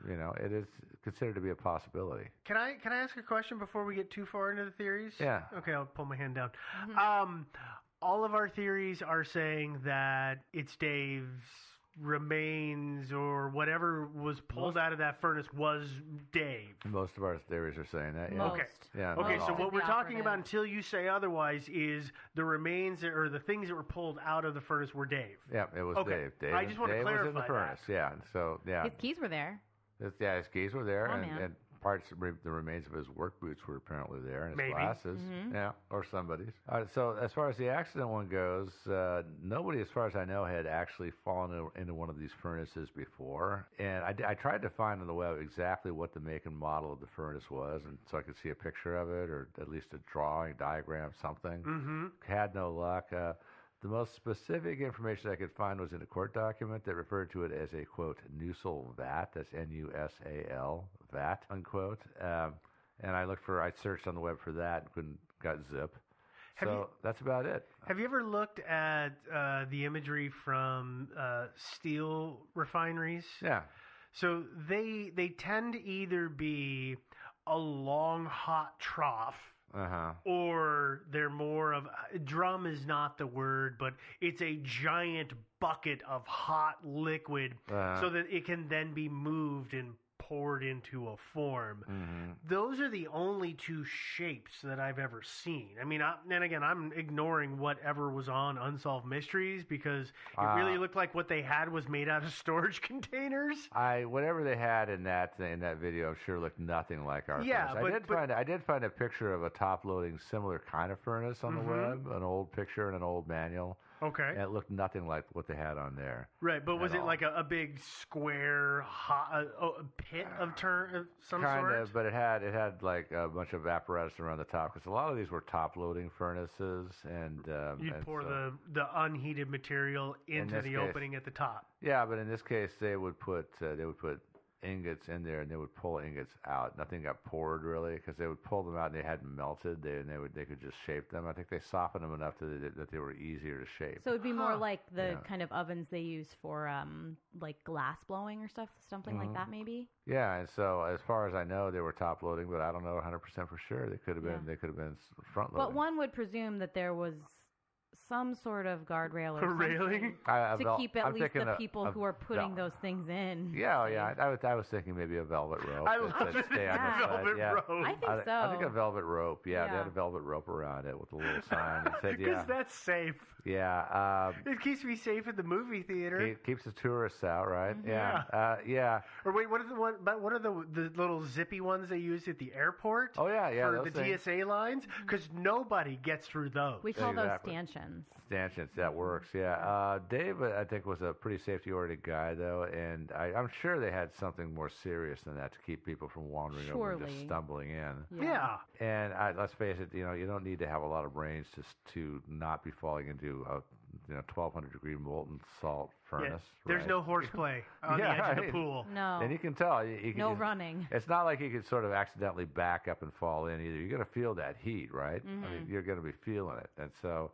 it is considered to be a possibility. Can I ask a question before we get too far into the theories? Yeah. Okay, I'll pull my hand down. All of our theories are saying that it's Dave's remains or whatever was pulled out of that furnace was Dave. Most of our theories are saying that. Yeah. Most. Okay. Yeah. Okay, so what we're talking operative. about until you say otherwise is the remains or the things that were pulled out of the furnace were Dave. Yeah, it was Okay. Dave. I just want to Dave clarify was in the furnace. that. Yeah. So yeah, His keys were there. his keys were there, Oh, and, man. and the remains of his work boots were apparently there, and his Maybe. glasses. Mm-hmm. Yeah, or somebody's. So as far as the accident one goes, nobody, as far as I know, had actually fallen into one of these furnaces before. And I tried to find on the web exactly what the make and model of the furnace was, and so I could see a picture of it, or at least a drawing, diagram, something. Mm-hmm. Had no luck. The most specific information I could find was in a court document that referred to it as a, quote, Nusal vat. That's N-U-S-A-L, vat, unquote. And I searched on the web for that and got zip. That's about it. Have you ever looked at the imagery from steel refineries? Yeah. So they tend to either be a long hot trough, or they're more of drum is not the word, but it's a giant bucket of hot liquid, so that it can then be moved and poured into a form. Mm-hmm. Those are the only two shapes that I've ever seen. I mean, and again, I'm ignoring whatever was on Unsolved Mysteries because it really looked like what they had was made out of storage containers. Whatever they had in that video sure looked nothing like our Yeah, furnace. I did find a picture of a top-loading similar kind of furnace on the web, an old picture and an old manual. Okay. And it looked nothing like what they had on there. Right, but was it all. like a big square pit of some kind sort? of, but it had like a bunch of apparatus around the top because a lot of these were top-loading furnaces, and You'd and pour so, the unheated material into this the case- opening at the top. Yeah, but in this case, they would put ingots in there, and they would pull ingots out. Nothing got poured really, because they would pull them out and they hadn't melted. They could just shape them. I think they softened them enough that they were easier to shape. So it'd be more like the Yeah. kind of ovens they use for like glass blowing or something like that, maybe. Yeah, and so as far as I know, they were top loading, but I don't know 100% for sure. They could have been. Yeah. They could have been front loading. But one would presume that there was some sort of guardrail or A railing? something to keep at I'm least thinking the people who are putting those things in. Yeah, yeah. I was thinking maybe a velvet rope. I was that just stay on the side. velvet Yeah. rope. I think so. I think a velvet rope. Yeah, they Yeah. had a velvet rope around it with a little sign that said, Because "Yeah, that's safe. yeah." It keeps me safe at the movie theater. Keeps the tourists out, right? Mm-hmm. Yeah, yeah. Or wait, what are the little zippy ones they use at the airport? Oh yeah, yeah. For those the things. DSA lines? Because nobody gets through those. We call those Exactly. stanchions. Stanchions, that works, yeah. Dave, I think, was a pretty safety-oriented guy, though, and I'm sure they had something more serious than that to keep people from wandering over and just Surely. stumbling in. Yeah. And let's face it, you don't need to have a lot of brains to not be falling into a 1,200-degree molten salt furnace. There's right? no horseplay on the Yeah, edge of the right. pool. No. And you can tell. No running. It's not like you could sort of accidentally back up and fall in either. You're going to feel that heat, right? I mean, you're going to be feeling it. And so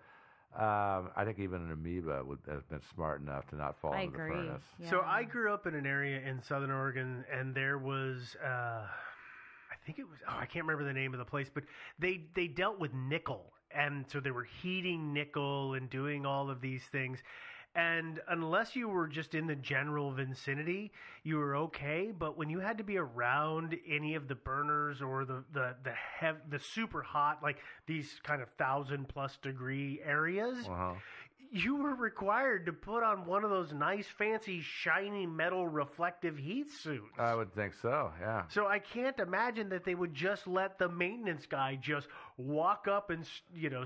I think even an amoeba would have been smart enough to not fall I into agree. the furnace. Yeah. So I grew up in an area in Southern Oregon, and there was, I think it was, I can't remember the name of the place, but they dealt with nickel. And so they were heating nickel and doing all of these things. And unless you were just in the general vicinity, you were okay. But when you had to be around any of the burners or the super hot, like these kind of 1,000+ degree areas, you were required to put on one of those nice, fancy, shiny metal reflective heat suits. I would think so, yeah. So I can't imagine that they would just let the maintenance guy just walk up and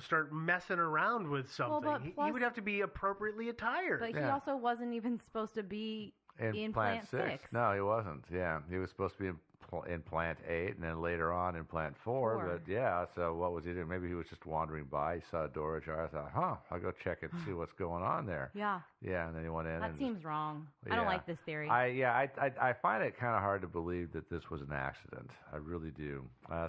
start messing around with something. but He plus- would have to be appropriately attired. But he Yeah. also wasn't even supposed to be in Plant 6. No, he wasn't. Yeah, he was supposed to be in Plant 8 and then later on in Plant 4. 4. But yeah, so what was he doing? Maybe he was just wandering by. He saw a door ajar. I thought, I'll go check and see what's going on there. Yeah. Yeah, and then he went in. That and seems wrong. I Yeah. don't like this theory. I find it kind of hard to believe that this was an accident. I really do.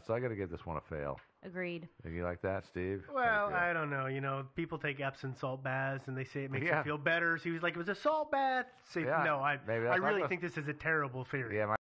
So I got to give this one a fail. Agreed. You like that, Steve? Well, Pretty good. I don't know. People take Epsom salt baths and they say it makes Yeah. them feel better. So he was like, it was a salt bath. So, Yeah, no, I maybe that's really like think this is a terrible theory. Yeah,